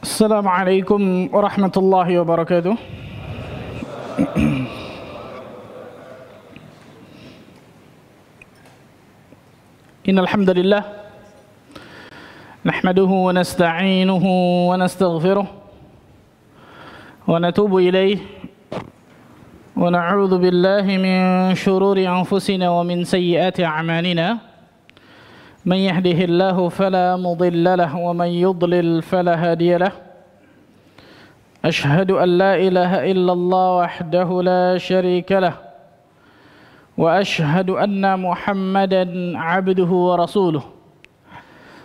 Assalamualaikum warahmatullahi wabarakatuh. Innal hamdalillah nahmaduhu wa nasta'inuhu wa nastaghfiruh wa natubu ilayh wa na'udzu billahi min shururi anfusina wa min sayyiati a'malina. من يهده الله فلا مضل له ومن يضلل فلا هادي له أشهد أن لا إله إلا الله وحده لا شريك له وأشهد أن محمدا عبده ورسوله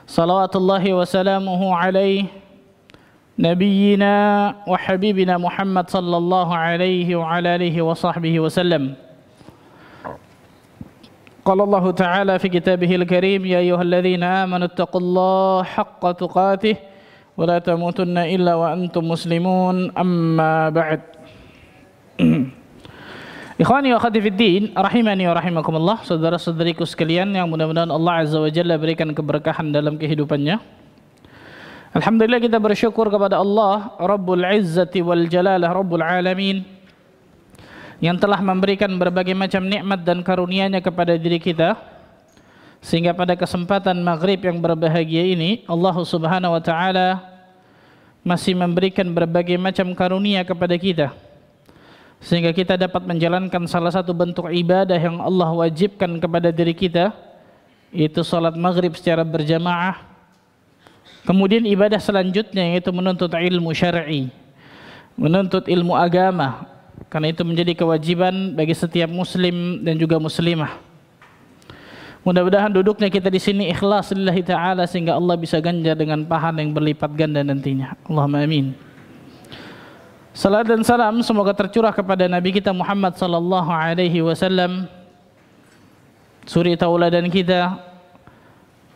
صلوات الله وسلامه عليه نبينا وحبيبنا محمد صلى الله عليه وعلى آله وصحبه وسلم. قال الله تعالى في كتابه الكريم يا أيها الذين آمنوا اتقوا الله حق تقاته ولا تموتن إلا وأنتم مسلمون أما بعد. Ikhwani wa akhwati fiddin, rahimani wa rahimakumullah, saudara-saudariku sekalian yang mudah-mudahan Allah Azza wa Jalla berikan keberkahan dalam kehidupannya. Alhamdulillah, kita bersyukur kepada Allah Rabbul Izzati wal Jalalah, Rabbul Alamin, yang telah memberikan berbagai macam nikmat dan karunia-Nya kepada diri kita, sehingga pada kesempatan maghrib yang berbahagia ini Allah Subhanahu wa taala masih memberikan berbagai macam karunia kepada kita, sehingga kita dapat menjalankan salah satu bentuk ibadah yang Allah wajibkan kepada diri kita, yaitu salat maghrib secara berjamaah. Kemudian ibadah selanjutnya yaitu menuntut ilmu syar'i, menuntut ilmu agama, karena itu menjadi kewajiban bagi setiap muslim dan juga muslimah. Mudah-mudahan duduknya kita di sini ikhlas lillahi ta'ala, sehingga Allah bisa ganjar dengan pahala yang berlipat ganda nantinya. Allahumma amin. Salam dan salam semoga tercurah kepada Nabi kita Muhammad sallallahu alaihi wasallam, suri tauladan kita,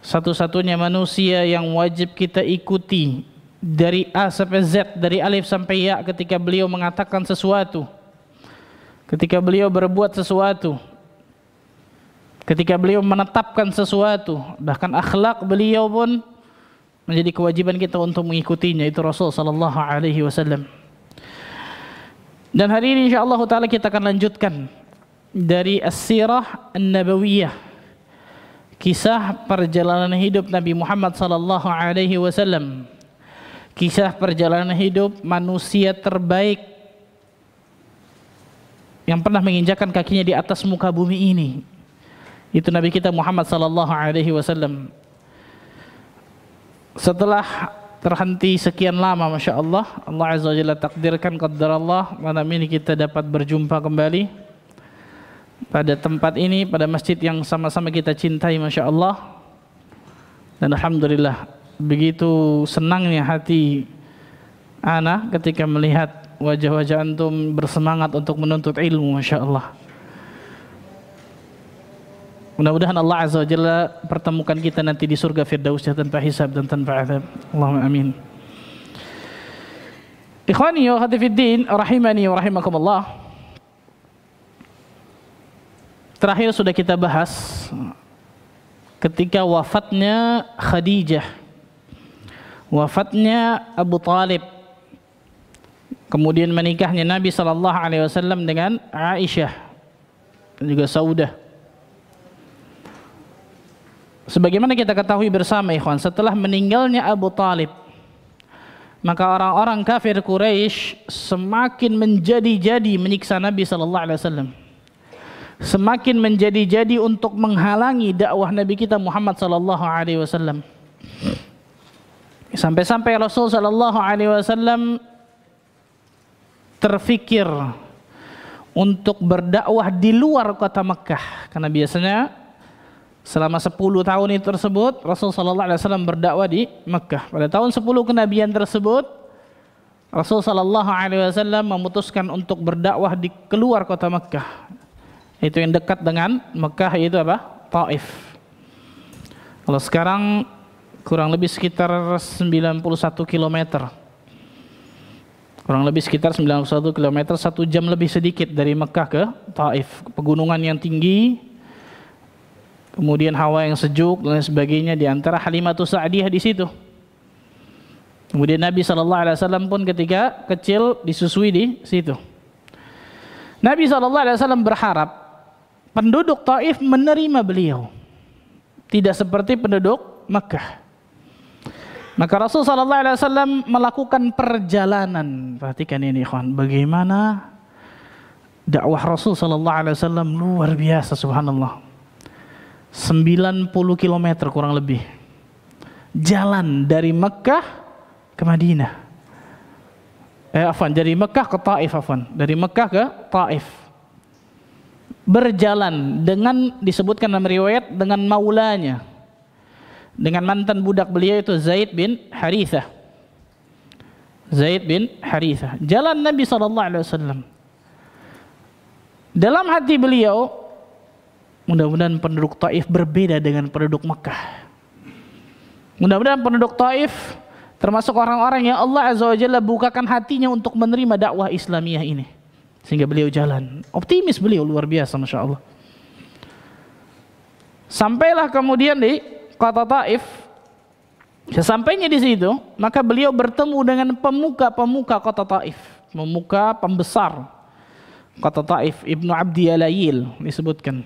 satu-satunya manusia yang wajib kita ikuti dari A sampai Z, dari alif sampai ya, ketika beliau mengatakan sesuatu, ketika beliau berbuat sesuatu, ketika beliau menetapkan sesuatu, bahkan akhlak beliau pun menjadi kewajiban kita untuk mengikutinya, itu Rasul sallallahu alaihi wasallam. Dan hari ini insyaallah taala kita akan lanjutkan dari As-Sirah An-Nabawiyah, kisah perjalanan hidup Nabi Muhammad sallallahu alaihi wasallam, kisah perjalanan hidup manusia terbaik yang pernah menginjakkan kakinya di atas muka bumi ini, itu Nabi kita Muhammad sallallahu alaihi wasallam. Setelah terhenti sekian lama, Masya Allah, Allah Azza wa Jalla takdirkan, qadarallah, malam ini kita dapat berjumpa kembali pada tempat ini, pada masjid yang sama-sama kita cintai, Masya Allah. Dan Alhamdulillah, begitu senangnya hati ana ketika melihat wajah-wajah antum bersemangat untuk menuntut ilmu, Masya Allah. Mudah-mudahan Allah Azza wa Jalla pertemukan kita nanti di surga Firdausnya tanpa hisab dan tanpa azab. Allahumma amin. Ikhwani wa akhwati fiddin, rahimani wa rahimakumullah. Terakhir sudah kita bahas ketika wafatnya Khadijah, wafatnya Abu Talib, kemudian menikahnya Nabi sallallahu alaihi wasallam dengan Aisyah dan juga Saudah. Sebagaimana kita ketahui bersama, ikhwan, setelah meninggalnya Abu Talib, maka orang-orang kafir Quraisy semakin menjadi-jadi menyiksa Nabi sallallahu alaihi wasallam, semakin menjadi-jadi untuk menghalangi dakwah Nabi kita Muhammad sallallahu alaihi wasallam. Sampai-sampai Rasul sallallahu alaihi wasallam terfikir untuk berdakwah di luar kota Mekah, karena biasanya selama 10 tahun itu tersebut Rasul sallallahu alaihi wasallam berdakwah di Mekah. Pada tahun 10 kenabian tersebut Rasul sallallahu alaihi wasallam memutuskan untuk berdakwah di keluar kota Mekah, itu yang dekat dengan Mekah, yaitu apa? Taif. Kalau sekarang kurang lebih sekitar 91 km. Kurang lebih sekitar 91 km, 1 jam lebih sedikit dari Mekah ke Taif. Pegunungan yang tinggi, kemudian hawa yang sejuk dan sebagainya, di antara Halimatus Sa'diyah di situ. Kemudian Nabi SAW pun ketika kecil disusui di situ. Nabi SAW berharap penduduk Taif menerima beliau, tidak seperti penduduk Makkah. Maka Rasul SAW melakukan perjalanan. Perhatikan ini ikhwan, bagaimana dakwah Rasul SAW luar biasa, subhanallah. 90 km kurang lebih jalan dari Mekah ke Madinah. Dari Mekah ke Taif, dari Mekah ke Taif. Berjalan dengan, disebutkan dalam riwayat, dengan maulanya, dengan mantan budak beliau itu Zaid bin Harithah. Zaid bin Harithah. Jalan Nabi SAW. Dalam hati beliau, mudah-mudahan penduduk Taif berbeda dengan penduduk Mekah. Mudah-mudahan penduduk Taif termasuk orang-orang yang Allah Azza wa Jalla bukakan hatinya untuk menerima dakwah Islamiyah ini, sehingga beliau jalan. Optimis beliau luar biasa, Masya Allah. Sampailah kemudian di kota Taif. Sesampainya di situ, maka beliau bertemu dengan pemuka-pemuka kota Taif, pemuka pembesar kota Taif. Ibnu Abdi Yalayil disebutkan.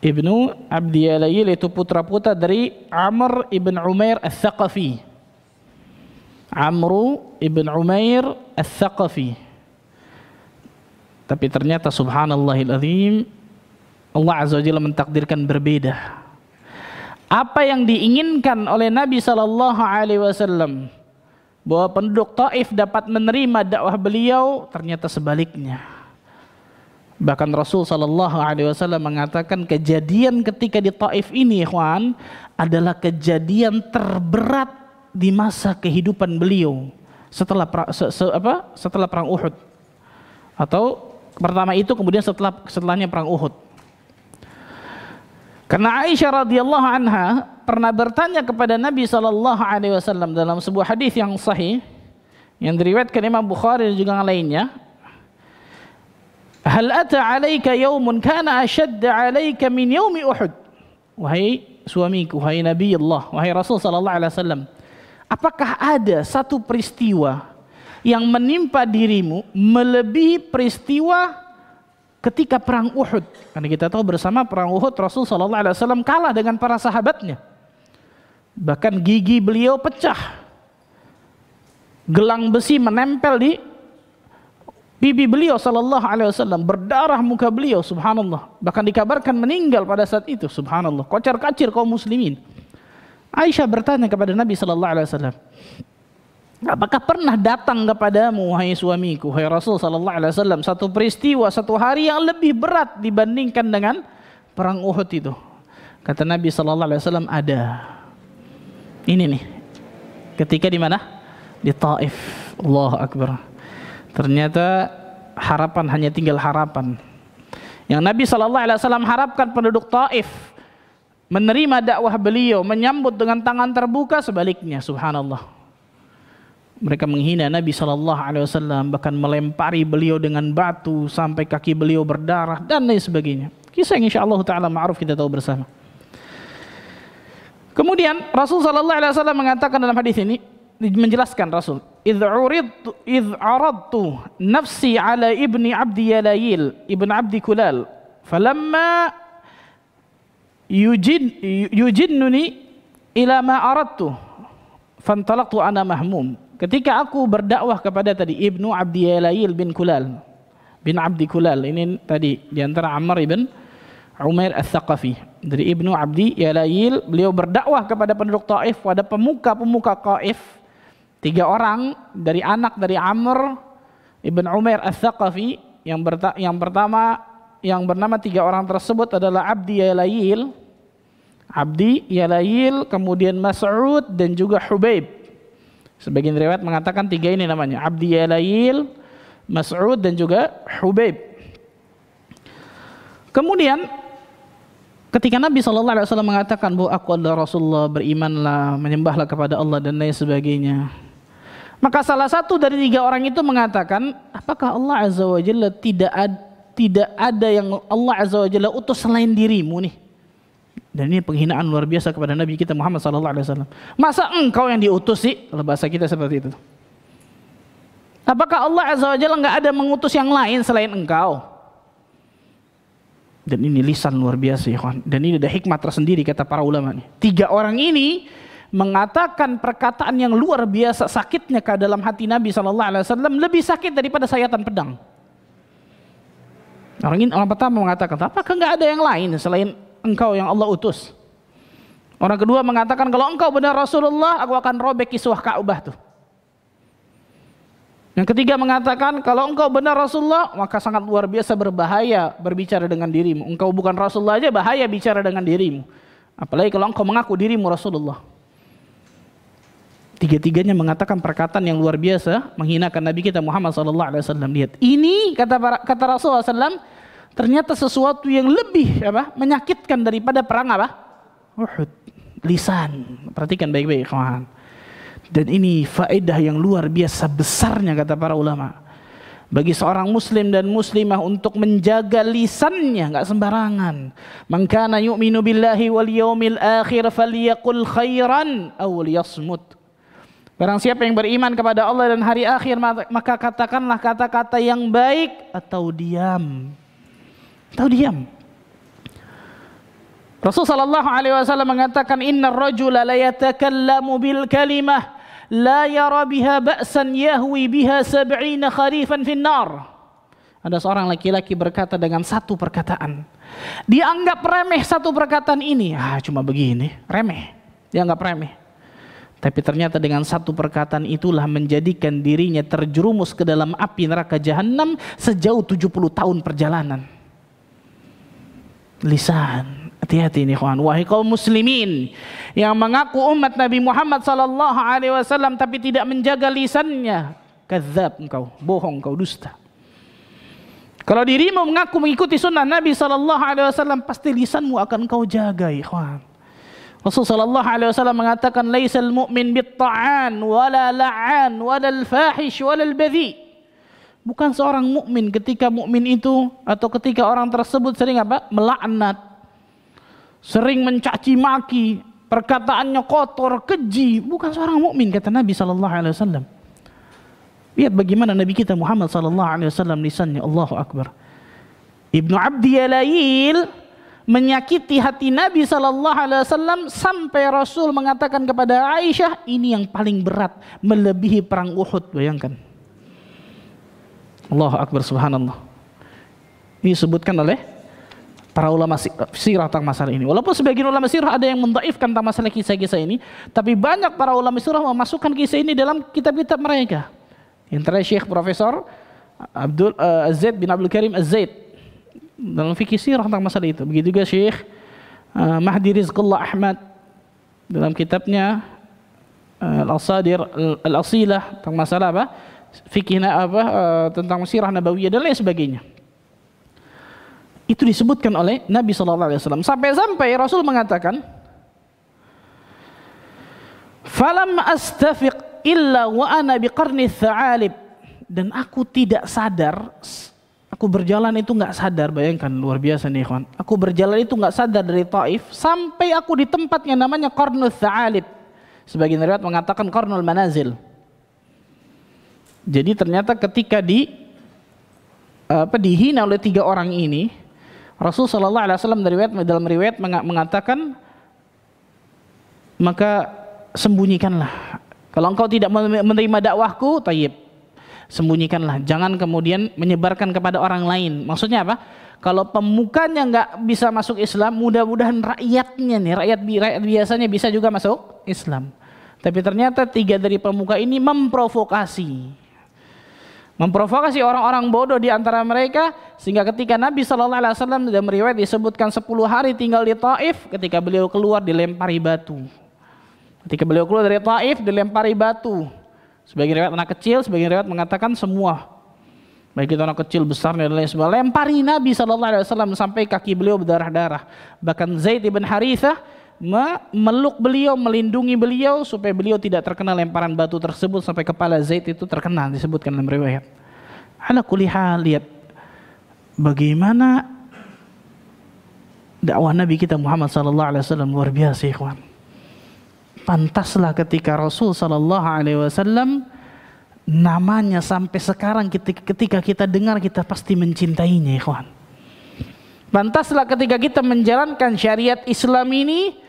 Ibnu Abdi Yalayil itu putra-putra dari Amr ibn Umair Al-Thaqafi. Amru ibn Umair Al-Thaqafi. Tapi ternyata subhanallahil azim, Allah Azza wa Jalla mentakdirkan berbeda. Apa yang diinginkan oleh Nabi SAW bahwa penduduk Taif dapat menerima dakwah beliau, ternyata sebaliknya. Bahkan Rasul SAW mengatakan kejadian ketika di Taif ini, ikhwan, adalah kejadian terberat di masa kehidupan beliau setelah perang Uhud, atau pertama itu, kemudian setelahnya perang Uhud. Karena Aisyah radhiyallahu anha pernah bertanya kepada Nabi SAW dalam sebuah hadis yang sahih yang diriwayatkan Imam Bukhari dan juga yang lainnya. Hal ata alaika yaumun kana ashadda alaika min yaumi Uhud. Wahai suamiku, wahai Nabi Allah, wahai Rasul SAW, apakah ada satu peristiwa yang menimpa dirimu melebihi peristiwa ketika perang Uhud? Karena kita tahu bersama perang Uhud Rasul SAW kalah dengan para sahabatnya. Bahkan gigi beliau pecah, gelang besi menempel di pipi beliau SAW, berdarah muka beliau, subhanallah. Bahkan dikabarkan meninggal pada saat itu, subhanallah. Kocar-kacir kaum muslimin. Aisyah bertanya kepada Nabi SAW, apakah pernah datang kepadamu, wahai suamiku, wahai Rasul SAW, satu peristiwa, satu hari yang lebih berat dibandingkan dengan perang Uhud itu? Kata Nabi SAW, ada. Ini nih, ketika di mana? Di Taif. Allahu Akbar. Ternyata harapan hanya tinggal harapan. Yang Nabi SAW harapkan penduduk Taif menerima dakwah beliau, menyambut dengan tangan terbuka, sebaliknya, subhanallah. Mereka menghina Nabi SAW, bahkan melempari beliau dengan batu sampai kaki beliau berdarah dan lain sebagainya. Kisah yang insyaallah ta'ala ma'ruf kita tahu bersama. Kemudian Rasul SAW mengatakan dalam hadis ini, menjelaskan Rasul, idh aradtu nafsi ala ibni Abdi Yalayil ibn Abdi Kulal falamma yujinnuni ila ma aradtu fantalaqtu ana mahmum. Ketika aku berdakwah kepada tadi Ibnu Abdi Yalayil bin Abdi Kulal, ini tadi diantara Ammar ibn Umair Al-Thaqafi, dari Ibnu Abdi Yalayil, beliau berdakwah kepada penduduk Taif, pada pemuka-pemuka Taif. 3 orang dari anak dari Amr ibn Umair Al-Thaqafi. Yang pertama yang bernama 3 orang tersebut adalah Abdi Yalayil, kemudian Mas'ud dan juga Hubaib. Sebagian riwayat mengatakan 3 ini namanya, Abdi Yalayil, Mas'ud dan juga Hubaib. Kemudian ketika Nabi SAW mengatakan bahwa aku adalah Rasulullah, berimanlah, menyembahlah kepada Allah dan lain sebagainya, maka salah satu dari 3 orang itu mengatakan, apakah Allah Azza wa Jalla tidak ada yang Allah Azza wa Jalla utus selain dirimu nih? Dan ini penghinaan luar biasa kepada Nabi kita Muhammad SAW. Masa engkau yang diutus sih? Kalau bahasa kita seperti itu. Apakah Allah Azza wa Jalla nggak ada mengutus yang lain selain engkau? Dan ini lisan luar biasa ya kawan. Dan ini ada hikmah tersendiri kata para ulama. 3 orang ini mengatakan perkataan yang luar biasa sakitnya ke dalam hati Nabi SAW, lebih sakit daripada sayatan pedang. Orang pertama mengatakan, apakah nggak ada yang lain selain engkau yang Allah utus? Orang kedua mengatakan, kalau engkau benar Rasulullah, aku akan robek kiswah Ka'bah tuh. Yang ketiga mengatakan, kalau engkau benar Rasulullah, maka sangat luar biasa berbahaya berbicara dengan dirimu. Engkau bukan Rasulullah aja bahaya bicara dengan dirimu. Apalagi kalau engkau mengaku dirimu Rasulullah. Tiga-tiganya mengatakan perkataan yang luar biasa menghinakan Nabi kita Muhammad SAW. Lihat, ini kata Rasulullah SAW ternyata sesuatu yang lebih menyakitkan daripada perang Uhud. Lisan. Perhatikan baik-baik kawan. Dan ini faedah yang luar biasa besarnya kata para ulama. Bagi seorang muslim dan muslimah untuk menjaga lisannya, enggak sembarangan. Man kana yu'minu billahi wal yaumil akhir falyaqul khairan aw liyasmut. Barang siapa yang beriman kepada Allah dan hari akhir, maka katakanlah kata-kata yang baik atau diam. Atau diam. Rasulullah sallallahu alaihi wasallam mengatakan, innar rajula la yatakallamu bil kalimah la yara biha ba'san yahwi biha 70 kharifan finnar. Ada seorang laki-laki berkata dengan satu perkataan. Dianggap remeh satu perkataan ini. Cuma begini, remeh. Dianggap remeh. Tapi ternyata dengan satu perkataan itulah menjadikan dirinya terjerumus ke dalam api neraka jahanam sejauh 70 tahun perjalanan. Lisan. Hati-hati nih kawan. Wahai kaum muslimin yang mengaku umat Nabi Muhammad sallallahu alaihi wasallam tapi tidak menjaga lisannya, kadzab engkau, bohong engkau, dusta. Kalau dirimu mengaku mengikuti sunnah Nabi sallallahu alaihi wasallam, pasti lisanmu akan kau jaga, ikhwan. Rasul sallallahu alaihi wasallam mengatakan, laisal mu'min bit-ta'an wala la'an wala al-fahish wala al-badhi. Bukan seorang mukmin ketika mukmin itu atau ketika orang tersebut sering melaknat, sering mencaci maki, perkataannya kotor, keji. Bukan seorang mukmin kata Nabi sallallahu alaihi wasallam. Lihat bagaimana Nabi kita Muhammad sallallahu alaihi wasallam lisannya, Allahu akbar. Ibnu Abdi Yalayil menyakiti hati Nabi sallallahu alaihi wasallam sampai Rasul mengatakan kepada Aisyah, ini yang paling berat melebihi perang Uhud. Bayangkan. Allahu akbar, subhanallah. Ini disebutkan oleh para ulama sirah tentang masalah ini. Walaupun sebagian ulama sirah ada yang mendaifkan tentang masalah kisah-kisah ini, tapi banyak para ulama sirah memasukkan kisah ini dalam kitab-kitab mereka. Yang terakhir Syekh Profesor Az-Zaid bin Abdul Karim Az-Zaid dalam fikih sirah tentang masalah itu. Begitu juga Syekh Mahdi Rizqullah Ahmad dalam kitabnya Al-Asadir Al-Asilah tentang masalah fikih tentang sirah nabawiyah dan lain sebagainya. Itu disebutkan oleh Nabi SAW. Sampai-sampai Rasul mengatakan, falam astafiq illa wa ana biqarni tha'alib. Dan aku tidak sadar, aku berjalan itu nggak sadar. Bayangkan, luar biasa nih kawan. Aku berjalan itu nggak sadar dari Taif sampai aku di tempat yang namanya Qarnul Tha'alib. Sebagian riwayat mengatakan Qarnul Manazil. Jadi ternyata ketika dihina oleh 3 orang ini, Rasul sallallahu alaihi wasallam dalam riwayat mengatakan, maka sembunyikanlah. Kalau engkau tidak menerima dakwahku, tayyib, sembunyikanlah. Jangan kemudian menyebarkan kepada orang lain. Maksudnya apa? Kalau pemukanya nggak bisa masuk Islam, mudah-mudahan rakyatnya nih, rakyat biasanya bisa juga masuk Islam. Tapi ternyata 3 dari pemuka ini memprovokasi orang-orang bodoh di antara mereka, sehingga ketika Nabi sallallahu alaihi wasallam dalam riwayat disebutkan 10 hari tinggal di Taif, ketika beliau keluar dilempari batu. Ketika beliau keluar dari Taif dilempari batu. Sebagian riwayat anak kecil, sebagian riwayat mengatakan semua. Baik itu anak kecil, besar dan lain sebagainya. Lempari Nabi sallallahu alaihi wasallam sampai kaki beliau berdarah-darah. Bahkan Zaid bin Harithah meluk beliau, melindungi beliau supaya beliau tidak terkena lemparan batu tersebut sampai kepala Zaid itu terkena, disebutkan dalam riwayat. Ala kulli hal, lihat bagaimana dakwah Nabi kita Muhammad sallallahu alaihi wasallam luar biasa, ikhwan. Pantaslah ketika Rasul sallallahu alaihi wasallam namanya sampai sekarang ketika kita dengar kita pasti mencintainya, ikhwan. Pantaslah ketika kita menjalankan syariat Islam ini,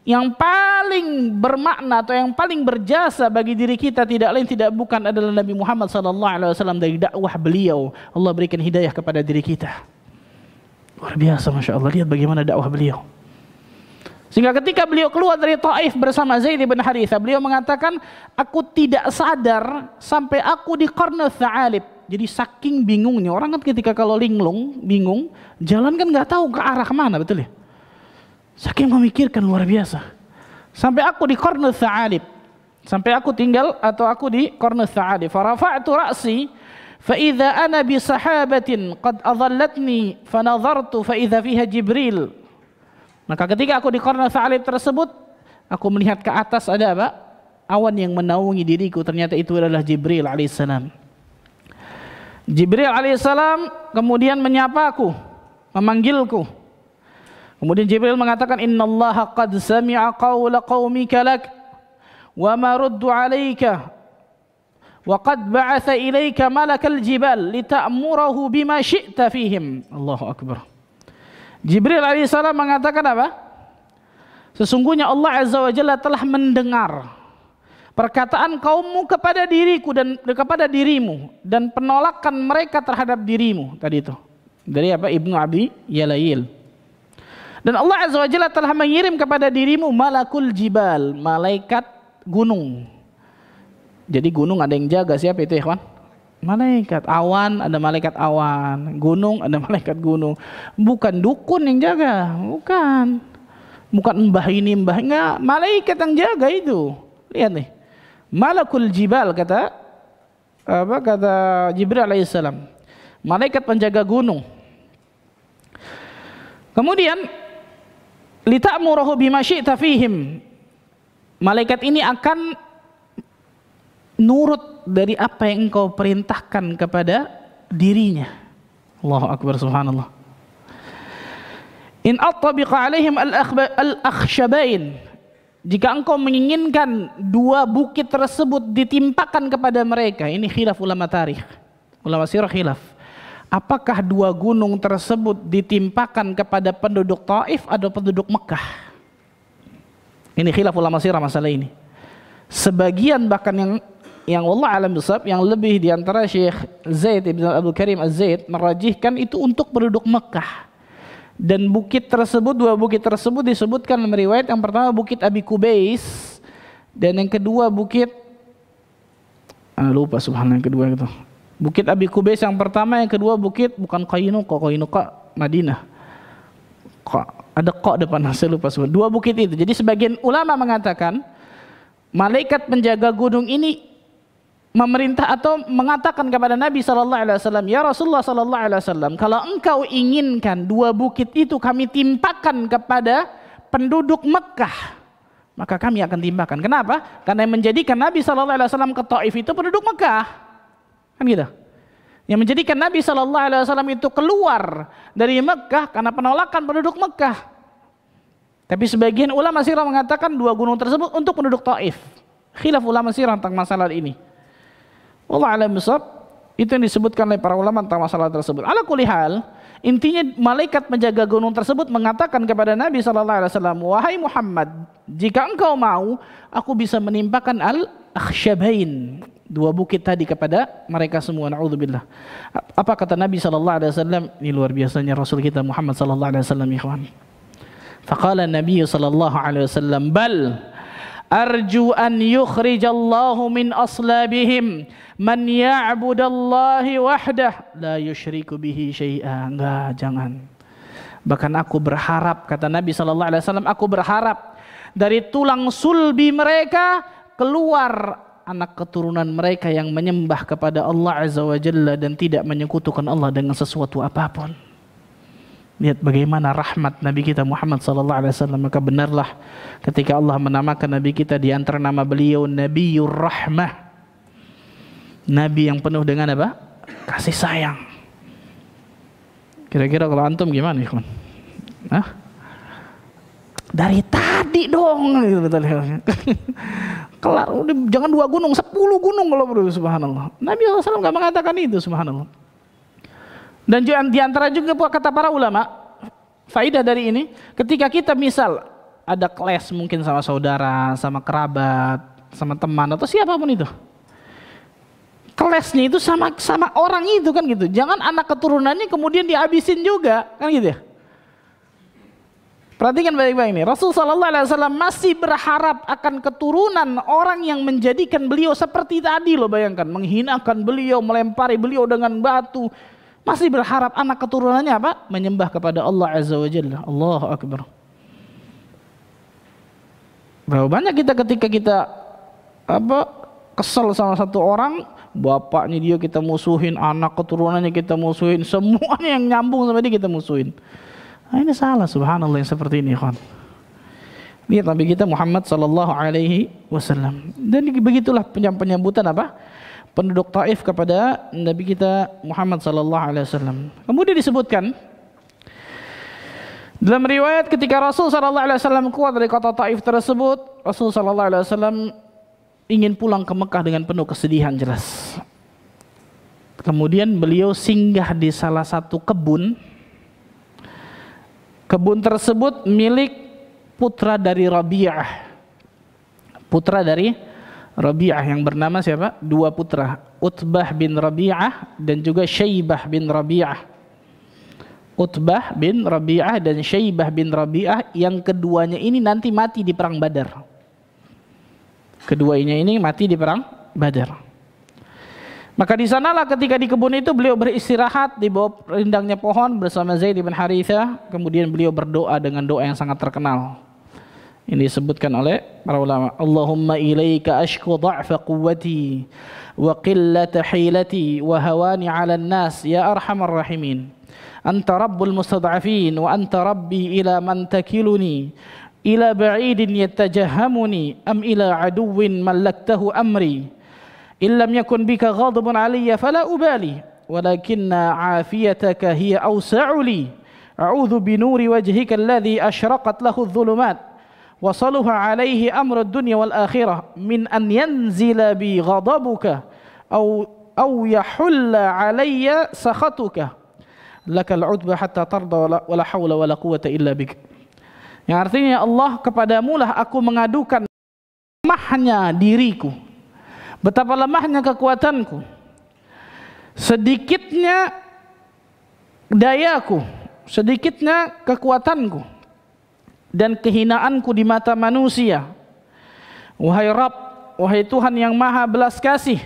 yang paling bermakna atau yang paling berjasa bagi diri kita tidak lain tidak bukan adalah Nabi Muhammad sallallahu alaihi wasallam. Dari dakwah beliau Allah berikan hidayah kepada diri kita. Luar biasa, Masya Allah. Lihat bagaimana dakwah beliau. Sehingga ketika beliau keluar dari Taif bersama Zaid bin Harithah, beliau mengatakan, aku tidak sadar sampai aku di Qarnu Tha'alib. Jadi saking bingungnya, orang kan ketika kalau linglung, bingung, jalan kan nggak tahu ke arah mana, betul ya? Saking memikirkan luar biasa. Sampai aku di Qarnu Tha'alib. Sampai aku tinggal atau aku di Qarnu Tha'alib. Farafa'tu ra'si fa-idza ana bi sahabatin qad adhallatni fanadhartu fa-idza fiha Jibril. Maka ketika aku di Qarnu Tha'alib tersebut, aku melihat ke atas ada apa? Awan yang menaungi diriku. Ternyata itu adalah Jibril alaihissalam. Jibril alaihissalam kemudian menyapa aku, memanggilku. Kemudian Jibril mengatakan, innallaha qad sami'a qawla qaumika lak wa ma ruddu 'alaika wa qad ba'atha ilaika malakal jibal lita'murahu bima syi'ta fihim. Allahu akbar. Jibril alaihissalam mengatakan apa? Sesungguhnya Allah azza wa jalla telah mendengar perkataan kaummu kepada diriku dan kepada dirimu dan penolakan mereka terhadap dirimu tadi itu. Dari apa? Ibnu Abi Yalayil. Dan Allah azza wa jalla telah mengirim kepada dirimu malakul jibal, malaikat gunung. Jadi gunung ada yang jaga, siapa itu, ikhwan? Malaikat. Awan ada malaikat awan, gunung ada malaikat gunung. Bukan dukun yang jaga, bukan. Bukan mbah ini mbah, enggak, malaikat yang jaga itu. Lihat nih. Malakul jibal kata Jibril alaihissalam. Malaikat penjaga gunung. Kemudian lita'murahu bima syi'ta fihim. Malaikat ini akan nurut dari apa yang engkau perintahkan kepada dirinya. Allahu akbar, subhanallah. In attabiqa alaihim al-akhshabain. Jika engkau menginginkan dua bukit tersebut ditimpakan kepada mereka, ini khilaf ulama tarikh, ulama sirah khilaf. Apakah dua gunung tersebut ditimpakan kepada penduduk Taif atau penduduk Mekah? Ini khilaf ulama sirah masalah ini. Sebagian bahkan yang Allah alam bisawab, yang lebih diantara Syekh Zaid ibn Abdul Karim Az-Zaid merajihkan itu untuk penduduk Mekah. Dan bukit tersebut, dua bukit tersebut disebutkan dalam riwayat. Yang pertama bukit Abi Kubais, dan yang kedua bukit lupa subhanallah yang kedua itu. Bukit Abi Kubais yang pertama, yang kedua bukit bukan Qainuqa Madinah. Ada qa depan, saya lupa subhanallah. Dua bukit itu. Jadi sebagian ulama mengatakan malaikat penjaga gunung ini memerintah atau mengatakan kepada Nabi sallallahu alaihi wasallam, ya Rasulullah sallallahu alaihi wasallam, kalau engkau inginkan dua bukit itu kami timpakan kepada penduduk Mekah, maka kami akan timpakan. Kenapa? Karena yang menjadikan Nabi sallallahu alaihi wasallam ke Taif itu penduduk Mekah. Kan gitu. Yang menjadikan Nabi sallallahu alaihi wasallam itu keluar dari Mekah karena penolakan penduduk Mekah. Tapi sebagian ulama sirah mengatakan dua gunung tersebut untuk penduduk Taif. Khilaf ulama sirah tentang masalah ini. Allah alam bisawab, itu yang disebutkan oleh para ulama tentang masalah tersebut. Ala kulli hal, intinya malaikat penjaga gunung tersebut mengatakan kepada Nabi sallallahu alaihi wasallam, wahai Muhammad, jika engkau mau, aku bisa menimpakan al-akhshabain, dua bukit tadi kepada mereka semua. Na'udzubillah. Apa kata Nabi sallallahu alaihi wasallam? Ini luar biasanya Rasul kita Muhammad sallallahu alaihi wasallam, ikhwan. Faqala Nabi sallallahu alaihi wasallam, bal arju an yukhrijallahu min aslabihim man ya'budallahi wahdah la yusyriku bihi syai'a. Enggak, jangan. Bahkan aku berharap, kata Nabi sallallahu alaihi wasallam, aku berharap dari tulang sulbi mereka keluar anak keturunan mereka yang menyembah kepada Allah azza wa jalla dan tidak menyekutukan Allah dengan sesuatu apapun. Lihat bagaimana rahmat Nabi kita Muhammad sallallahu alaihi wasallam. Maka benarlah ketika Allah menamakan Nabi kita, di antara nama beliau Nabiyur Rahmah, Nabi yang penuh dengan apa? Kasih sayang. Kira-kira kalau antum gimana, ikhwan? Dari tadi dong gitu. Kelar, udah, jangan 2 gunung, 10 gunung kalau perlu, subhanallah. Nabi SAW gak mengatakan itu, subhanallah. Dan di antara juga kata para ulama, faidah dari ini, ketika kita misal ada kelas mungkin sama saudara, sama kerabat, sama teman atau siapapun itu, kelasnya itu sama orang itu kan gitu. Jangan anak keturunannya kemudian dihabisin juga kan gitu ya. Perhatikan baik-baik ini. Rasulullah SAW masih berharap akan keturunan orang yang menjadikan beliau seperti tadi loh, bayangkan, menghinakan beliau, melempari beliau dengan batu. Masih berharap anak keturunannya apa? Menyembah kepada Allah Azza wa Jalla. Allahu Akbar. Berapa banyak kita ketika kita kesel sama satu orang, bapaknya dia kita musuhin, anak keturunannya kita musuhin, semuanya yang nyambung sama dia kita musuhin. Nah, ini salah, subhanallah, yang seperti ini, kawan. Lihat Nabi kita Muhammad sallallahu alaihi wasallam. Dan begitulah penyambutan penduduk Taif kepada Nabi kita Muhammad sallallahu alaihi wasallam. Kemudian disebutkan dalam riwayat ketika Rasul sallallahu alaihi wasallam keluar dari kota Taif tersebut, Rasul sallallahu alaihi wasallam ingin pulang ke Mekah dengan penuh kesedihan jelas. Kemudian beliau singgah di salah satu kebun. Kebun tersebut milik putra dari Rabi'ah. Putra dari Rabi'ah yang bernama siapa? 2 putra, Utbah bin Rabi'ah dan juga Syaibah bin Rabi'ah. Utbah bin Rabi'ah dan Syaibah bin Rabi'ah yang keduanya ini nanti mati di perang Badar. Keduanya ini mati di perang Badar. Maka di sanalah ketika di kebun itu beliau beristirahat di bawah rindangnya pohon bersama Zaid bin Harithah. Kemudian beliau berdoa dengan doa yang sangat terkenal. Ini disebutkan oleh para ulama. Allahumma ilaika ashku dha'fa quwwati wa qillata hilati wa hawani 'ala an-nas ya arhamar rahimin. Anta rabbul mustad'afin wa anta rabbi ila man takiluni ila ba'idin yatajahhamuni am ila aduwwin mallaktahu amri. Illam yakun bika ghadabun alayya fala ubali walakinna afiyataka hiya awsa'u li a'udzu binuri wajhika alladhi ashraqat lahu adh-dhulumat wa salaha alayhi amru ad-dunya wal akhirah min an yanzila bi ghadabuka aw yahulla alayya sakhatuka lakal udba hatta tarda wala hawla wala quwwata illa bik. Yang artinya Allah, kepadamulah aku mengadukan lemahnya diriku, betapa lemahnya kekuatanku, sedikitnya dayaku, sedikitnya kekuatanku, dan kehinaanku di mata manusia. Wahai Rabb, wahai Tuhan yang maha belas kasih,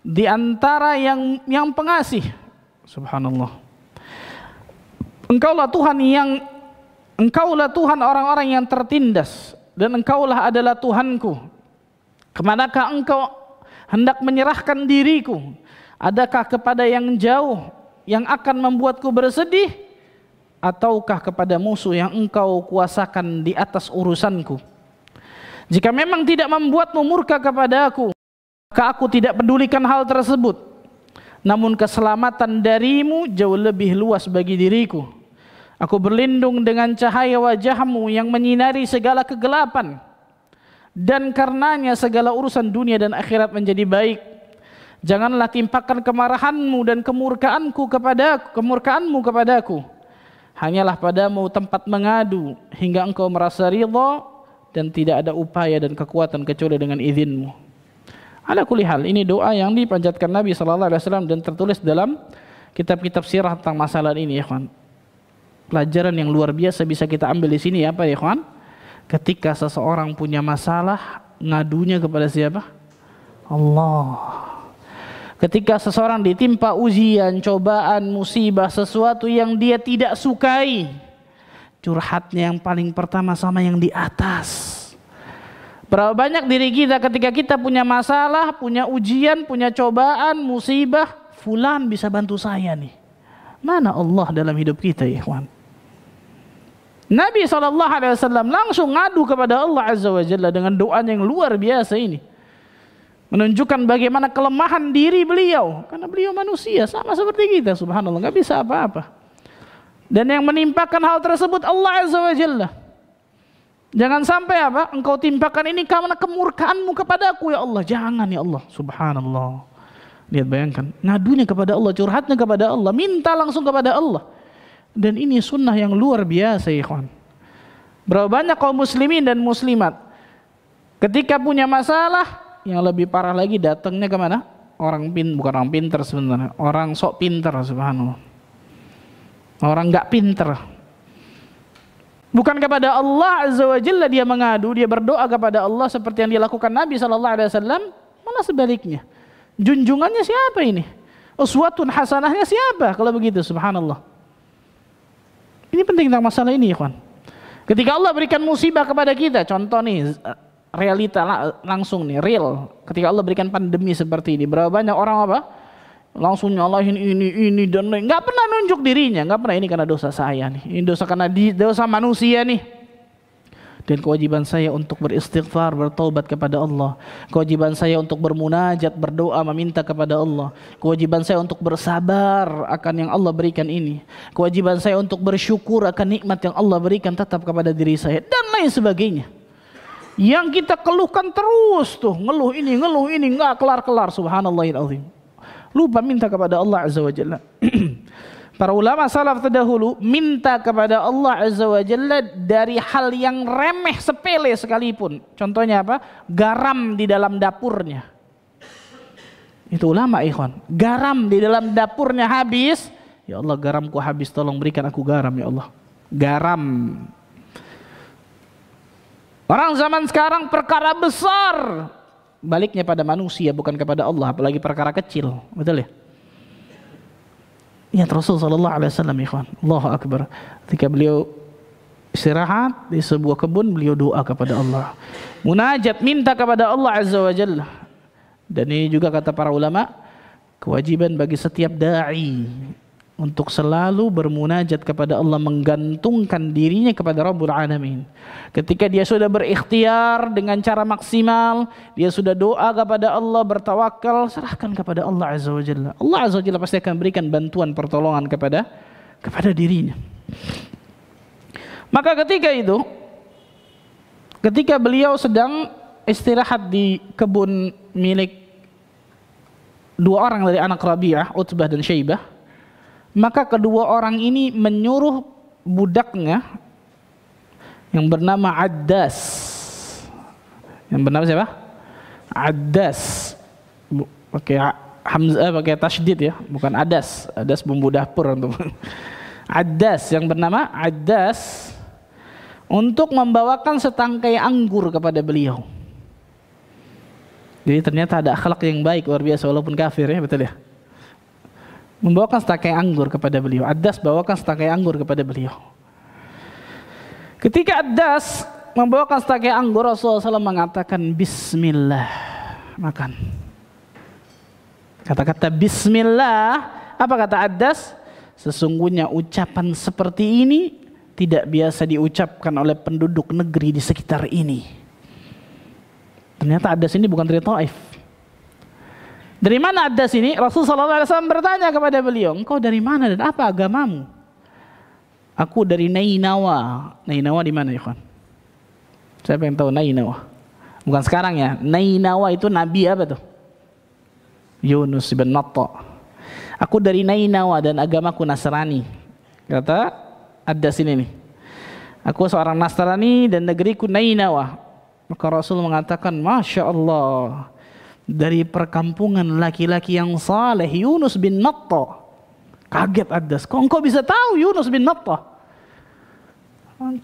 di antara yang pengasih. Subhanallah. Engkaulah Tuhan orang-orang yang tertindas, dan Engkaulah adalah Tuhanku. Kemanakah Engkau hendak menyerahkan diriku? Adakah kepada yang jauh yang akan membuatku bersedih, ataukah kepada musuh yang Engkau kuasakan di atas urusanku? Jika memang tidak membuatmu murka kepada aku, maka aku tidak pedulikan hal tersebut. Namun keselamatan darimu jauh lebih luas bagi diriku. Aku berlindung dengan cahaya wajahmu yang menyinari segala kegelapan, dan karenanya segala urusan dunia dan akhirat menjadi baik. Janganlah timpakan kemarahanmu dan kemurkaanmu kepadaku. Hanyalah padamu tempat mengadu hingga engkau merasa ridha, dan tidak ada upaya dan kekuatan kecuali dengan izinmu. Ala kulli hal, ini doa yang dipanjatkan Nabi SAW dan tertulis dalam kitab-kitab sirah tentang masalah ini, ya kawan. Pelajaran yang luar biasa bisa kita ambil di sini, apa ya kawan? Ketika seseorang punya masalah, ngadunya kepada siapa? Allah. Ketika seseorang ditimpa ujian, cobaan, musibah, sesuatu yang dia tidak sukai, curhatnya yang paling pertama sama yang di atas. Berapa banyak diri kita ketika kita punya masalah, punya ujian, punya cobaan, musibah, fulan bisa bantu saya nih. Mana Allah dalam hidup kita, ya kawan? Nabi SAW langsung ngadu kepada Allah Azza wa Jalla dengan doa yang luar biasa ini, menunjukkan bagaimana kelemahan diri beliau, karena beliau manusia sama seperti kita, subhanallah, nggak bisa apa-apa. Dan yang menimpakan hal tersebut Allah Azza wa Jalla. Jangan sampai apa? Engkau timpakan ini karena kemurkaanmu kepadaku ya Allah. Jangan ya Allah. Subhanallah. Lihat, bayangkan, ngadunya kepada Allah, curhatnya kepada Allah, minta langsung kepada Allah. Dan ini sunnah yang luar biasa ya ikhwan. Berapa banyak kaum muslimin dan muslimat ketika punya masalah, yang lebih parah lagi datangnya kemana? Bukan orang pinter sebenarnya, orang sok pinter, subhanallah. Orang nggak pinter. Bukan kepada Allah Azza wa Jalla dia mengadu, dia berdoa kepada Allah seperti yang dilakukan Nabi SAW, malah sebaliknya. Junjungannya siapa ini? Uswatun hasanahnya siapa kalau begitu, subhanallah. Ini penting tentang masalah ini, ikhwan. Ketika Allah berikan musibah kepada kita, contoh nih, realita langsung nih, real. Ketika Allah berikan pandemi seperti ini, berapa banyak orang apa? Langsung nyalahin ini dan lain. Nggak pernah nunjuk dirinya, nggak pernah, ini karena dosa saya nih, ini dosa karena dosa manusia nih. Dan kewajiban saya untuk beristighfar, bertaubat kepada Allah. Kewajiban saya untuk bermunajat, berdoa, meminta kepada Allah. Kewajiban saya untuk bersabar akan yang Allah berikan ini. Kewajiban saya untuk bersyukur akan nikmat yang Allah berikan tetap kepada diri saya, dan lain sebagainya. Yang kita keluhkan terus tuh, ngeluh ini, nggak kelar-kelar, subhanallahil azim. Lupa minta kepada Allah Azza wa Jalla. Para ulama salaf terdahulu minta kepada Allah Azza wa Jalla dari hal yang remeh sepele sekalipun. Contohnya apa? Garam di dalam dapurnya. Itu ulama ikhwan. Garam di dalam dapurnya habis. Ya Allah, garamku habis, tolong berikan aku garam ya Allah. Garam. Orang zaman sekarang perkara besar baliknya pada manusia, bukan kepada Allah, apalagi perkara kecil. Betul ya? Ingat Rasul sallallahu alaihi wasallam, ikhwan. Allahu akbar. Ketika beliau istirahat di sebuah kebun, beliau doa kepada Allah. Munajat, minta kepada Allah Azza wa Jalla. Dan ini juga kata para ulama, kewajiban bagi setiap dai untuk selalu bermunajat kepada Allah, menggantungkan dirinya kepada Rabbul Alamin. Ketika dia sudah berikhtiar dengan cara maksimal, dia sudah doa kepada Allah, bertawakal, serahkan kepada Allah Azza wa Jalla. Allah Azza wa Jalla pasti akan berikan bantuan pertolongan kepada dirinya. Maka ketika beliau sedang istirahat di kebun milik dua orang dari anak Rabi'ah, Utbah dan Syaibah, maka kedua orang ini menyuruh budaknya yang bernama Addas. Yang bernama siapa? Addas. Pakai hamzah, pakai tasydid ya, bukan Adas. Adas bumbu dapur untuk Addas, yang bernama Addas, untuk membawakan setangkai anggur kepada beliau. Jadi ternyata ada akhlak yang baik luar biasa walaupun kafir ya, betul ya. Membawakan setangkai anggur kepada beliau. Addas bawakan setangkai anggur kepada beliau. Ketika Addas membawakan setangkai anggur, Rasulullah SAW mengatakan Bismillah, makan. Kata-kata Bismillah, apa kata Addas? Sesungguhnya ucapan seperti ini tidak biasa diucapkan oleh penduduk negeri di sekitar ini. Ternyata Addas ini bukan dari Taif. Dari mana Addas ini? Rasulullah SAW bertanya kepada beliau, engkau dari mana dan apa agamamu? Aku dari Nainawa. Nainawa di mana ya kawan? Siapa yang tahu Nainawa? Bukan sekarang ya. Nainawa itu nabi apa tuh? Yunus bin Matta. Aku dari Nainawa dan agamaku Nasrani. Kata Addas ini nih. Aku seorang Nasrani dan negeriku Nainawa. Maka Rasul mengatakan, Masya Allah, dari perkampungan laki-laki yang saleh, Yunus bin Matta. Kaget Addas, kok engkau bisa tahu Yunus bin Matta?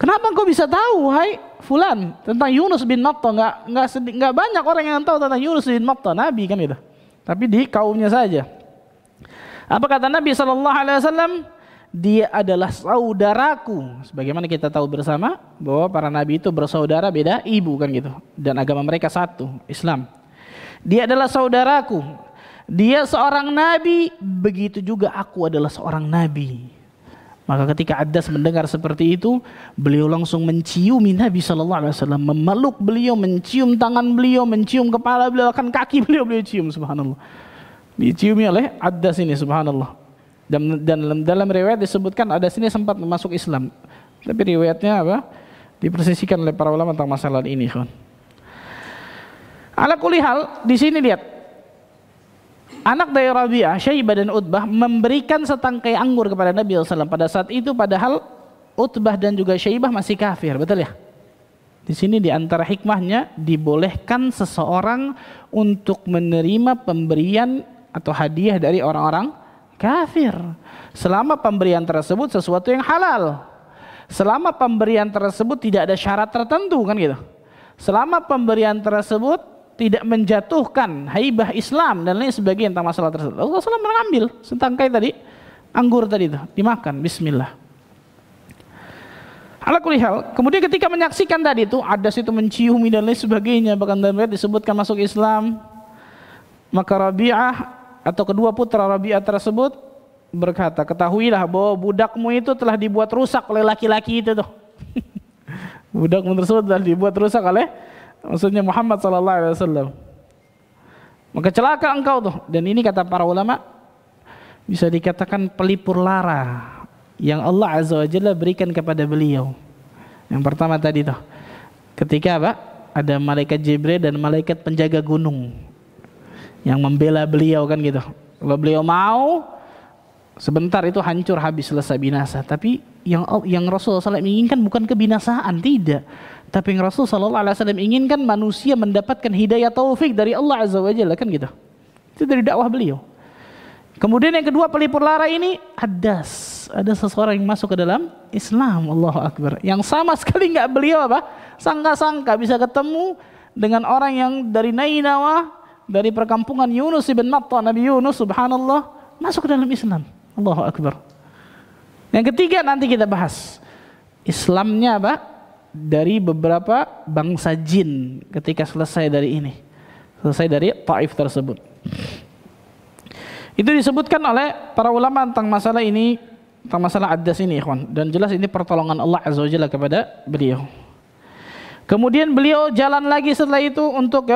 Kenapa engkau bisa tahu, hai fulan, tentang Yunus bin Matta? Nggak banyak orang yang tahu tentang Yunus bin Matta, Nabi kan itu. Tapi di kaumnya saja. Apa kata Nabi SAW? Dia adalah saudaraku. Sebagaimana kita tahu bersama bahwa para nabi itu bersaudara, beda ibu kan gitu. Dan agama mereka satu, Islam. Dia adalah saudaraku. Dia seorang nabi, begitu juga aku adalah seorang nabi. Maka ketika Addas mendengar seperti itu, beliau langsung menciumi Nabi SAW, memeluk beliau, mencium tangan beliau, mencium kepala beliau, bahkan kaki beliau cium, subhanallah. Diciumi oleh Addas ini, subhanallah. Dan dalam riwayat disebutkan Addas ini sempat masuk Islam. Tapi riwayatnya apa? Dipersisikan oleh para ulama tentang masalah ini, kawan. Ala kulli hal, di sini lihat. Anak dari Rabi'ah, Syaibah dan Utbah memberikan setangkai anggur kepada Nabi SAW pada saat itu, padahal Utbah dan juga Syaibah masih kafir, betul ya? Di sini di antara hikmahnya dibolehkan seseorang untuk menerima pemberian atau hadiah dari orang-orang kafir selama pemberian tersebut sesuatu yang halal. Selama pemberian tersebut tidak ada syarat tertentu, kan gitu. Selama pemberian tersebut tidak menjatuhkan haibah Islam dan lain sebagainya tentang masalah tersebut. Allah SWT mengambil setangkai tadi anggur tadi itu, dimakan, bismillah. Ala kulli hal, kemudian ketika menyaksikan tadi itu, adas itu menciumi dan lain sebagainya, bahkan dalam riwayat disebutkan masuk Islam, maka Rabi'ah atau kedua putra Rabi'ah tersebut berkata, ketahuilah bahwa budakmu itu telah dibuat rusak oleh laki-laki itu tuh. Budakmu tersebut telah dibuat rusak oleh, maksudnya Muhammad SAW. Maka celaka engkau tuh. Dan ini kata para ulama bisa dikatakan pelipur lara yang Allah Azza wa Jalla berikan kepada beliau. Yang pertama tadi tuh, ketika apa? Ada malaikat Jibril dan malaikat penjaga gunung yang membela beliau, kan gitu. Kalau beliau mau sebentar itu hancur, habis, selesai, binasa. Tapi yang Rasulullah SAW inginkan bukan kebinasaan, tidak. Tapi yang Rasulullah SAW inginkan manusia mendapatkan hidayah taufik dari Allah Azza wa Jalla, kan gitu. Itu dari dakwah beliau. Kemudian yang kedua, pelipur lara ini hadas. Ada seseorang yang masuk ke dalam Islam, Allahu Akbar. Yang sama sekali nggak beliau apa? Sangka-sangka bisa ketemu dengan orang yang dari Nainawa, dari perkampungan Yunus ibn Matta, Nabi Yunus, subhanallah, masuk ke dalam Islam. Allahu Akbar. Yang ketiga nanti kita bahas Islamnya apa? Dari beberapa bangsa jin ketika selesai dari ini, selesai dari Taif tersebut. Itu disebutkan oleh para ulama tentang masalah ini, tentang masalah adas ini, ikhwan. Dan jelas ini pertolongan Allah Azza wa Jalla kepada beliau. Kemudian beliau jalan lagi setelah itu untuk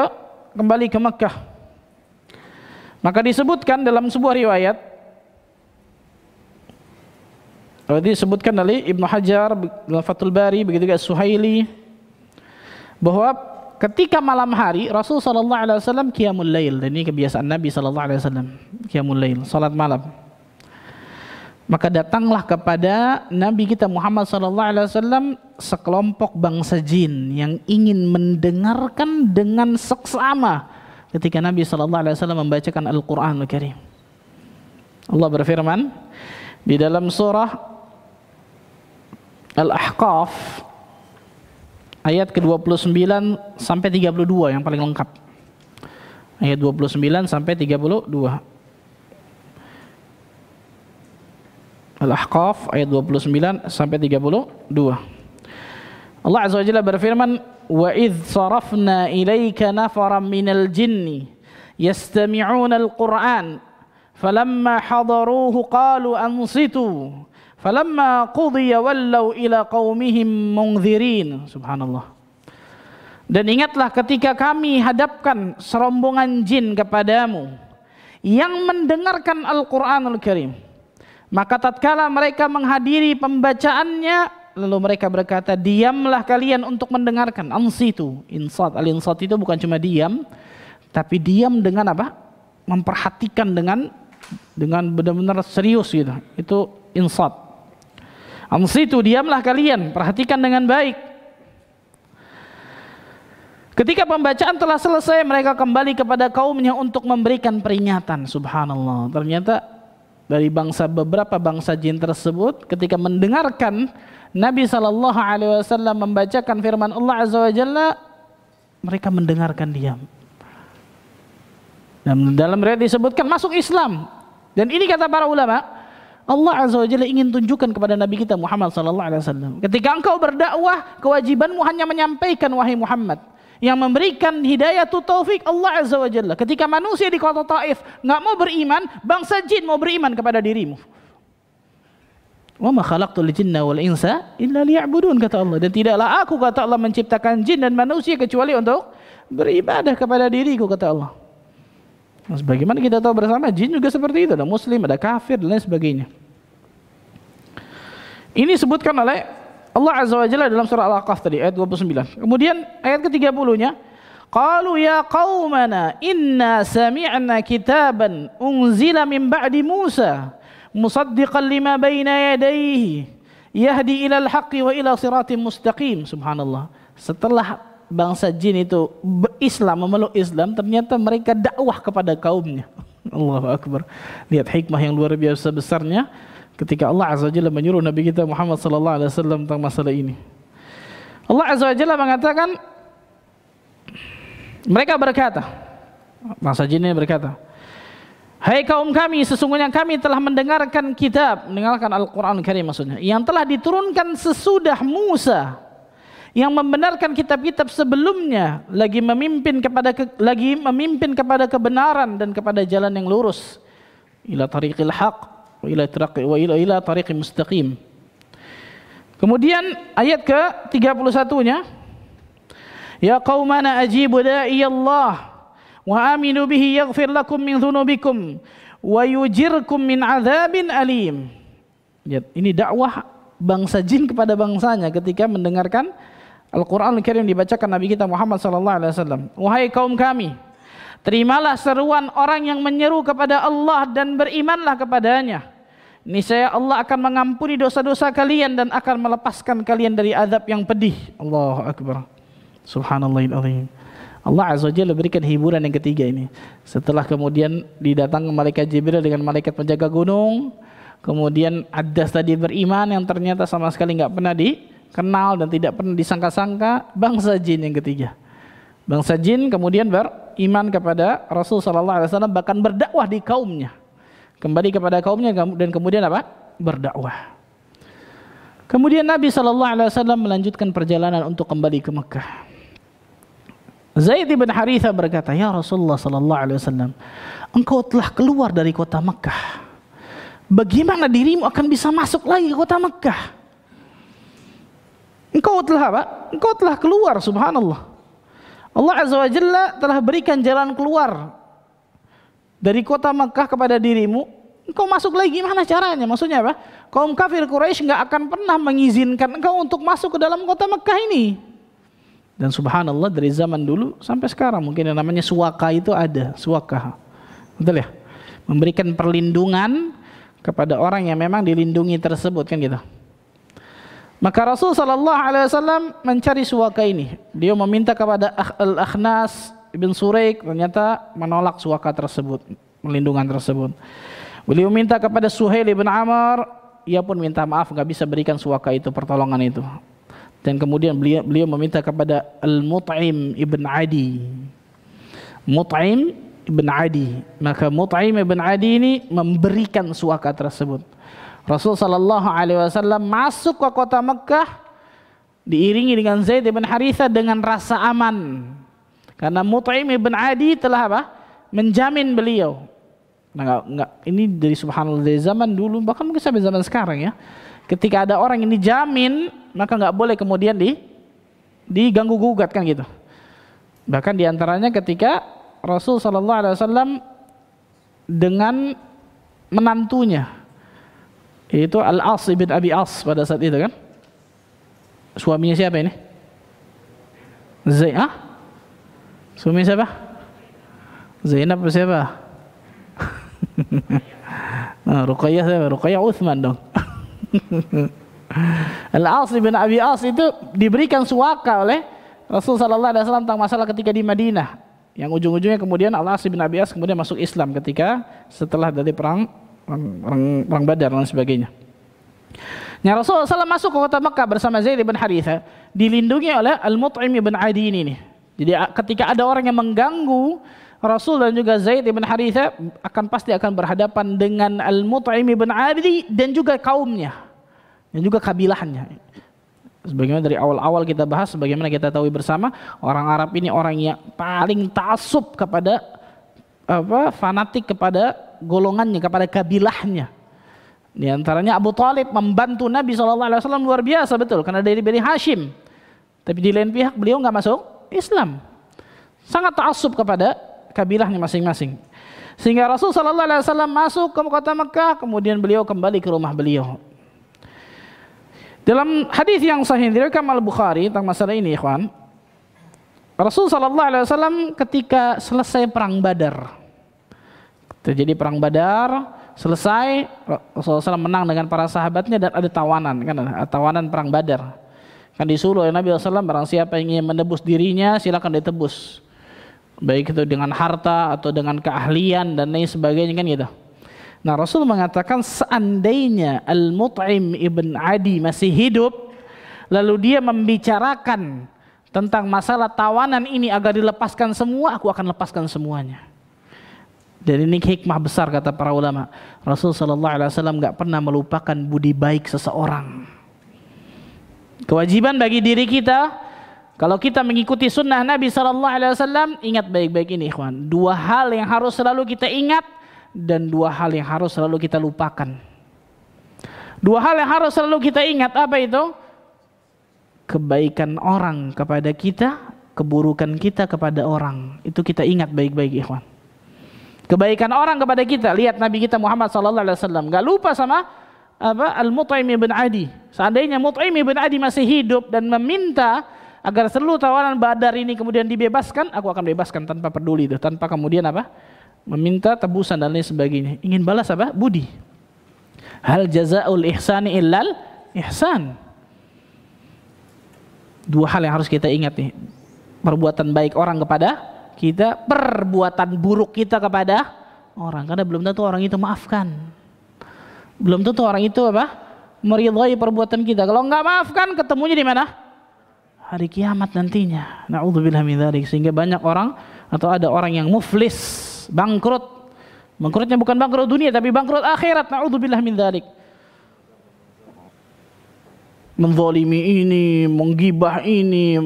kembali ke Mekah. Maka disebutkan dalam sebuah riwayat, disebutkan oleh Ibnu Hajar dalam Fathul Bari, begitu juga Suhaili, bahwa ketika malam hari Rasul sallallahu alaihi wasallam qiyamul lail, dan ini kebiasaan Nabi sallallahu alaihi wasallam, qiyamul lail, salat malam. Maka datanglah kepada Nabi kita Muhammad sallallahu alaihi wasallam sekelompok bangsa jin yang ingin mendengarkan dengan seksama ketika Nabi sallallahu alaihi wasallam membacakan Al-Qur'anul Karim. Allah berfirman di dalam surah Al-Ahqaf ayat ke-29 sampai 32 yang paling lengkap. Ayat 29 sampai 32. Al-Ahqaf ayat 29 sampai 32. Allah Azza wa Jalla berfirman, "Wa idh sarafna ilaika nafaran minal jinni yastami'una al-Qur'an falamma hadaruhu qalu ansitu falamma qudiya wallaw ila qaumihim munzirin." Subhanallah. Dan ingatlah ketika kami hadapkan serombongan jin kepadamu yang mendengarkan Al-Qur'anul Karim, maka tatkala mereka menghadiri pembacaannya, lalu mereka berkata, diamlah kalian untuk mendengarkan. Ansitu, insat, al-insat itu bukan cuma diam, tapi diam dengan apa? Memperhatikan dengan benar-benar serius gitu. Itu insat. Ansitu, diamlah kalian, perhatikan dengan baik. Ketika pembacaan telah selesai, mereka kembali kepada kaumnya untuk memberikan peringatan. Subhanallah. Ternyata dari beberapa bangsa jin tersebut ketika mendengarkan Nabi SAW membacakan firman Allah Azza wa Jalla, mereka mendengarkan diam. Dan dalam riwayat disebutkan masuk Islam. Dan ini kata para ulama, Allah Azza wa Jalla ingin tunjukkan kepada Nabi kita Muhammad SAW, ketika engkau berdakwah, kewajibanmu hanya menyampaikan, wahai Muhammad. Yang memberikan hidayah tu taufik Allah Azza wa Jalla. Ketika manusia di kota Taif nggak mau beriman, bangsa jin mau beriman kepada dirimu. Wa ma khalaqtul jinna wal insa illa liya'budun, kata Allah. Dan tidaklah aku, kata Allah, menciptakan jin dan manusia kecuali untuk beribadah kepada diriku, kata Allah. Nah, sebagaimana kita tahu bersama, jin juga seperti itu, ada muslim, ada kafir dan lain sebagainya. Ini disebutkan oleh Allah Azza wa Jalla dalam surah Al-Ahqaf tadi ayat 29. Kemudian ayat ke-30-nya, qalu ya qaumana inna sami'na kitaban unzila min ba'di Musa musaddiqan lima baina yadayhi yahdi ilal haqqi wa ila siratim mustaqim. Subhanallah. Setelah bangsa jin itu Islam, memeluk Islam, ternyata mereka dakwah kepada kaumnya. Allahu Akbar. Lihat hikmah yang luar biasa besarnya ketika Allah Azza wa Jalla menyuruh Nabi kita Muhammad sallallahu alaihi wasallam tentang masalah ini. Allah Azza wa Jalla mengatakan, mereka berkata, bangsa jin ini berkata, hai kaum kami, sesungguhnya kami telah mendengarkan kitab, mendengarkan Al-Quran Karim maksudnya, yang telah diturunkan sesudah Musa, yang membenarkan kitab-kitab sebelumnya, lagi memimpin kepada kebenaran dan kepada jalan yang lurus, ila tariqil haq wa ila tariqil mustaqim. Kemudian ayat ke-31-nya, ya qaumana ajibu da'i Allah wa aminu bihi yaghfir lakum min dhunubikum wa yujirkum min adzabin alim. Ini dakwah bangsa jin kepada bangsanya ketika mendengarkan Al-Quran Al-Karim dibacakan Nabi kita Muhammad sallallahu alaihi wasallam. Wahai kaum kami, terimalah seruan orang yang menyeru kepada Allah dan berimanlah kepadanya. Niscaya Allah akan mengampuni dosa-dosa kalian dan akan melepaskan kalian dari azab yang pedih. Allahu Akbar. Subhanallahil azim. Allah Azza wa Jalla berikan hiburan yang ketiga ini. Setelah kemudian didatangkan malaikat Jibril dengan malaikat penjaga gunung, kemudian Adas tadi beriman yang ternyata sama sekali nggak pernah dikenal dan tidak pernah disangka-sangka, bangsa jin yang ketiga. Bangsa jin kemudian beriman kepada Rasul sallallahu alaihi wasallam, bahkan berdakwah di kaumnya. Kembali kepada kaumnya dan kemudian apa? Berdakwah. Kemudian Nabi sallallahu alaihi wasallam melanjutkan perjalanan untuk kembali ke Mekah. Zaid bin Haritha berkata, ya Rasulullah sallallahu alaihi wasallam, engkau telah keluar dari kota Mekah. Bagaimana dirimu akan bisa masuk lagi ke kota Mekah? Engkau telah apa? Engkau telah keluar, subhanallah. Allah Azza wa Jalla telah berikan jalan keluar dari kota Mekah kepada dirimu. Engkau masuk lagi, gimana caranya? Maksudnya apa? Kaum kafir Quraisy enggak akan pernah mengizinkan engkau untuk masuk ke dalam kota Mekah ini. Dan subhanallah, dari zaman dulu sampai sekarang mungkin yang namanya suwaka itu ada, suwaka. Betul ya? Memberikan perlindungan kepada orang yang memang dilindungi tersebut, kan gitu. Maka Rasul sallallahu alaihi wasallam mencari suwaka ini. Dia meminta kepada Al-Akhnas Ibn Suraik, ternyata menolak suwaka tersebut, perlindungan tersebut. Beliau minta kepada Suhail ibn Amr, ia pun minta maaf, nggak bisa berikan suwaka itu, pertolongan itu. Dan kemudian beliau meminta kepada Al-Mut'im ibn Adi. Mut'im ibn Adi. Maka Mut'im ibn Adi ini memberikan suwaka tersebut. Rasul sallallahu alaihi wasallam masuk ke kota Mekah diiringi dengan Zaid ibn Haritha dengan rasa aman. Karena Mut'im ibn Adi telah apa? Menjamin beliau. Nah, enggak, ini dari subhanallah, dari zaman dulu bahkan mungkin sampai zaman sekarang ya. Ketika ada orang ini jamin, maka enggak boleh kemudian diganggu gugat, kan gitu. Bahkan diantaranya ketika Rasul sallallahu alaihi wasallam dengan menantunya, yaitu Al-As ibn Abi As pada saat itu kan. Suaminya siapa ini? Zaid, suami siapa? Zainab apa siapa? Nah, Ruqayyah siapa? Ruqayyah Utsman dong. Al-As bin Abi As itu diberikan suwaka oleh Rasul sallallahu alaihi wasallam tentang masalah ketika di Madinah, yang ujung-ujungnya kemudian Al-As bin Abi As kemudian masuk Islam ketika setelah dari perang Badar dan sebagainya. Nah, Rasulullah SAW masuk ke kota Mekah bersama Zaid bin Haritha, dilindungi oleh Al-Mut'im bin Adi ini. Jadi ketika ada orang yang mengganggu Rasul dan juga Zaid bin Haritha, pasti akan berhadapan dengan Al-Mut'im bin Adi dan juga kaumnya dan juga kabilahnya. Sebagaimana dari awal-awal kita bahas, sebagaimana kita tahu bersama, orang Arab ini orang yang paling ta'assub kepada fanatik kepada golongannya, kepada kabilahnya. Di antaranya Abu Talib membantu Nabi SAW luar biasa, betul, karena dari Bani Hashim. Tapi di lain pihak beliau nggak masuk Islam, sangat ta'assub kepada kabilahnya masing-masing. Sehingga Rasul SAW masuk ke kota Mekah, kemudian beliau kembali ke rumah beliau. Dalam hadis yang sahih diriwayatkan Al-Bukhari tentang masalah ini, ikhwan, Rasul sallallahu alaihi wasallam ketika selesai perang Badar, terjadi perang Badar, selesai, Rasulullah SAW menang dengan para sahabatnya dan ada tawanan, kan ada tawanan perang Badar. Kan disuruh oleh Nabi SAW, barang siapa yang ingin menebus dirinya silakan ditebus, baik itu dengan harta atau dengan keahlian dan lain sebagainya, kan gitu. Nah, Rasul mengatakan seandainya Al-Mut'im ibn Adi masih hidup, lalu dia membicarakan tentang masalah tawanan ini agar dilepaskan semua, aku akan lepaskan semuanya. Dan ini hikmah besar kata para ulama. Rasul sallallahu alaihi wasallam enggak pernah melupakan budi baik seseorang. Kewajiban bagi diri kita, kalau kita mengikuti sunnah Nabi sallallahu alaihi wasallam, ingat baik-baik ini, ikhwan. Dua hal yang harus selalu kita ingat dan dua hal yang harus selalu kita lupakan. Dua hal yang harus selalu kita ingat, apa itu? Kebaikan orang kepada kita, keburukan kita kepada orang. Itu kita ingat baik-baik, ikhwan. Kebaikan orang kepada kita, lihat Nabi kita Muhammad sallallahu alaihi wasallam enggak lupa sama Al-Mut'im ibn Adi. Seandainya Mut'im ibn Adi masih hidup dan meminta agar seluruh tawanan Badar ini kemudian dibebaskan, aku akan bebaskan tanpa peduli itu, tanpa kemudian meminta tebusan dan lain sebagainya. Ingin balas budi. Hal jazaa'ul ihsani illal ihsan. Dua hal yang harus kita ingat nih. Perbuatan baik orang kepada kita, perbuatan buruk kita kepada orang. Karena belum tentu orang itu maafkan. Belum tentu orang itu meridhai perbuatan kita. Kalau enggak maafkan, ketemunya di mana? Hari kiamat nantinya. Na'udzubillah min dzalik. Sehingga banyak orang atau ada orang yang muflis, bangkrut. Bangkrutnya bukan bangkrut dunia tapi bangkrut akhirat. Na'udzubillah min dzalik. Menzalimi ini, menggibah ini,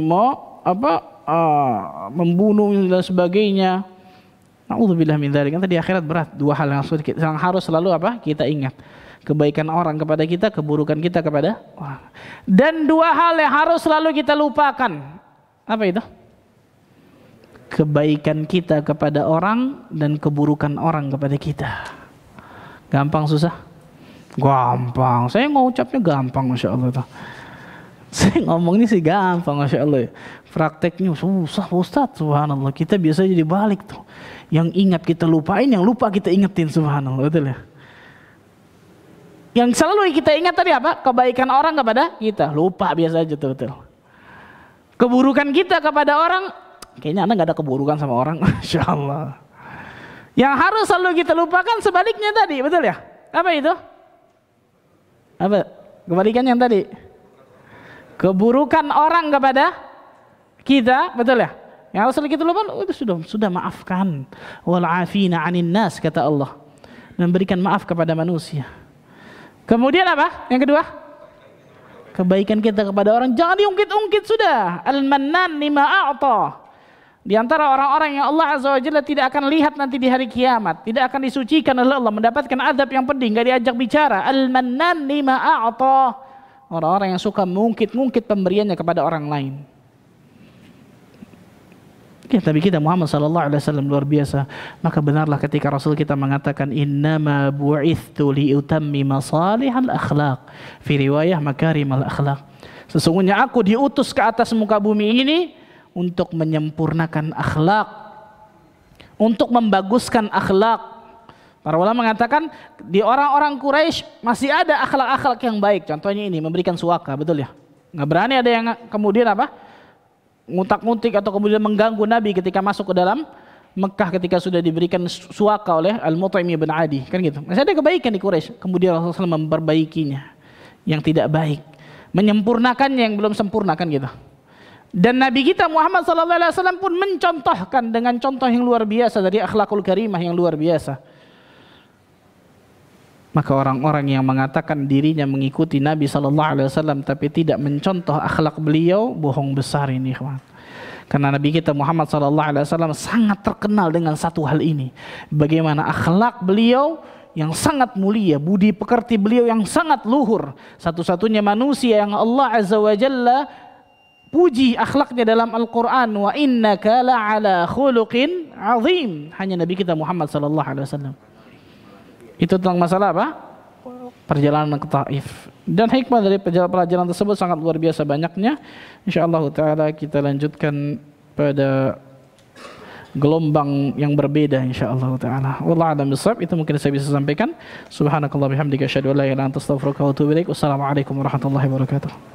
membunuh dan sebagainya. Na'udzubillah min dzalik. Nanti di akhirat berat. Dua hal yang harus selalu kita ingat. Kebaikan orang kepada kita, keburukan kita kepada orang. Dan dua hal yang harus selalu kita lupakan. Apa itu? Kebaikan kita kepada orang dan keburukan orang kepada kita. Gampang susah? Gampang. Saya ngucapnya gampang, masya Allah. Saya ngomong ini sih gampang, masya Allah. Prakteknya susah, Ustaz. Subhanallah. Kita biasa jadi balik tuh. Yang ingat kita lupain, yang lupa kita ingetin. Subhanallah, betul ya. Yang selalu kita ingat tadi apa? Kebaikan orang kepada kita. Lupa biasa aja tuh, betul. Keburukan kita kepada orang, kayaknya Anda nggak ada keburukan sama orang, masya Allah. Yang harus selalu kita lupakan sebaliknya tadi, betul ya? Apa itu? Apa? Kebalikan yang tadi. Keburukan orang kepada kita, betul ya? Yang harus kita lupakan, itu sudah maafkan. Wal afina 'anil nas, kata Allah. Memberikan maaf kepada manusia. Kemudian apa? Yang kedua? Kebaikan kita kepada orang jangan diungkit-ungkit sudah. Al-Mannan lima a'ta. Di antara orang-orang yang Allah Azza wa Jalla tidak akan lihat nanti di hari kiamat, tidak akan disucikan oleh Allah, mendapatkan adab yang pedih, enggak diajak bicara. Al-Mannan lima a'ta. Orang-orang yang suka mengungkit-ungkit pemberiannya kepada orang lain. Ya, Nabi kita Muhammad sallallahu alaihi wasallam luar biasa. Maka benarlah ketika Rasul kita mengatakan innama bu'ithtu liutammima salihal akhlaq. Fi riwayah makarimal akhlaq. Sesungguhnya aku diutus ke atas muka bumi ini untuk menyempurnakan akhlak, untuk membaguskan akhlak. Para ulama mengatakan di orang-orang Quraisy masih ada akhlak-akhlak yang baik. Contohnya ini, memberikan suaka, betul ya? Nggak berani ada yang kemudian ngutak-ngutik atau kemudian mengganggu Nabi ketika masuk ke dalam Mekah ketika sudah diberikan suaka oleh Al-Mut'im ibn Adi, kan gitu. Masih ada kebaikan di Quraisy. Kemudian Rasulullah memperbaikinya yang tidak baik, menyempurnakannya yang belum sempurna, kan gitu. Dan Nabi kita Muhammad SAW pun mencontohkan dengan contoh yang luar biasa dari akhlakul karimah yang luar biasa. Maka orang-orang yang mengatakan dirinya mengikuti Nabi SAW tapi tidak mencontoh akhlak beliau, bohong besar ini, kawan. Karena Nabi kita Muhammad SAW sangat terkenal dengan satu hal ini. Bagaimana akhlak beliau yang sangat mulia, budi pekerti beliau yang sangat luhur. Satu-satunya manusia yang Allah Azza wa Jalla puji akhlaknya dalam Al-Quran. Wa innaka la'ala khuluqin azim. Hanya Nabi kita Muhammad SAW. Itu tentang masalah apa? perjalanan ke Taif. Dan hikmah dari pelajaran tersebut sangat luar biasa banyaknya. Insyaallah taala kita lanjutkan pada gelombang yang berbeda insyaallah taala. Wallahu a'lam bishawab. Itu mungkin saya bisa sampaikan. Subhanakallah bihamdika asyhadu an la ilaha illa anta astaghfiruka wa atubu ilaik. Wassalamualaikum warahmatullahi wabarakatuh.